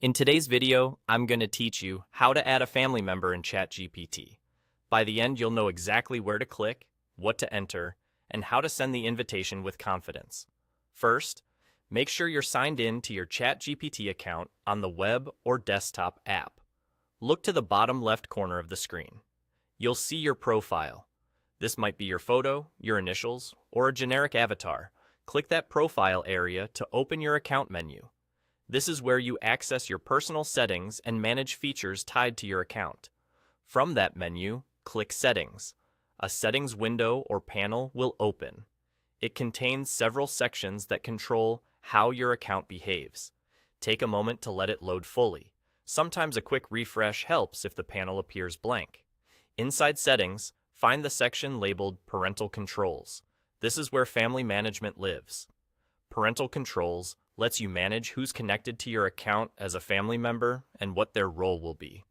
In today's video, I'm going to teach you how to add a family member in ChatGPT. By the end, you'll know exactly where to click, what to enter, and how to send the invitation with confidence. First, make sure you're signed in to your ChatGPT account on the web or desktop app. Look to the bottom left corner of the screen. You'll see your profile. This might be your photo, your initials, or a generic avatar. Click that profile area to open your account menu. This is where you access your personal settings and manage features tied to your account. From that menu, click Settings. A settings window or panel will open. It contains several sections that control how your account behaves. Take a moment to let it load fully. Sometimes a quick refresh helps if the panel appears blank. Inside Settings, find the section labeled Parental Controls. This is where family management lives. Parental Controls lets you manage who's connected to your account as a family member and what their role will be.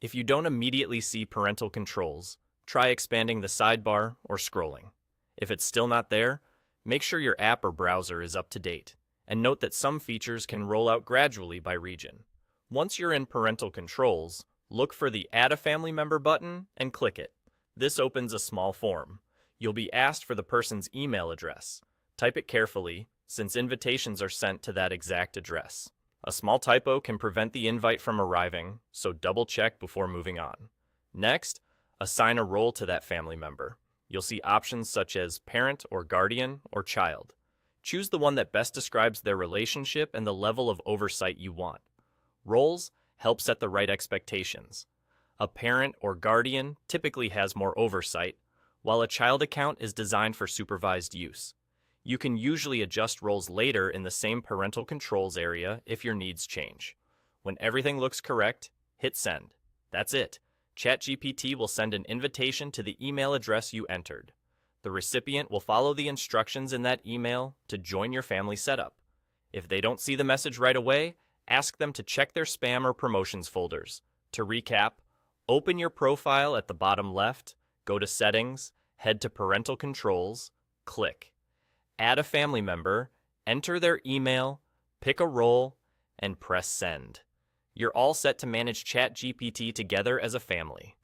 If you don't immediately see parental controls, try expanding the sidebar or scrolling. If it's still not there, make sure your app or browser is up to date, and note that some features can roll out gradually by region. Once you're in parental controls, look for the Add a Family Member button and click it. This opens a small form. You'll be asked for the person's email address. Type it carefully, since invitations are sent to that exact address. A small typo can prevent the invite from arriving, so double check before moving on. Next, assign a role to that family member. You'll see options such as parent or guardian or child. Choose the one that best describes their relationship and the level of oversight you want. Roles help set the right expectations. A parent or guardian typically has more oversight, while a child account is designed for supervised use. You can usually adjust roles later in the same parental controls area if your needs change. When everything looks correct, hit send. That's it. ChatGPT will send an invitation to the email address you entered. The recipient will follow the instructions in that email to join your family setup. If they don't see the message right away, ask them to check their spam or promotions folders. To recap, open your profile at the bottom left, go to Settings, head to Parental Controls, click. Add a family member, enter their email, pick a role, and press send. You're all set to manage ChatGPT together as a family.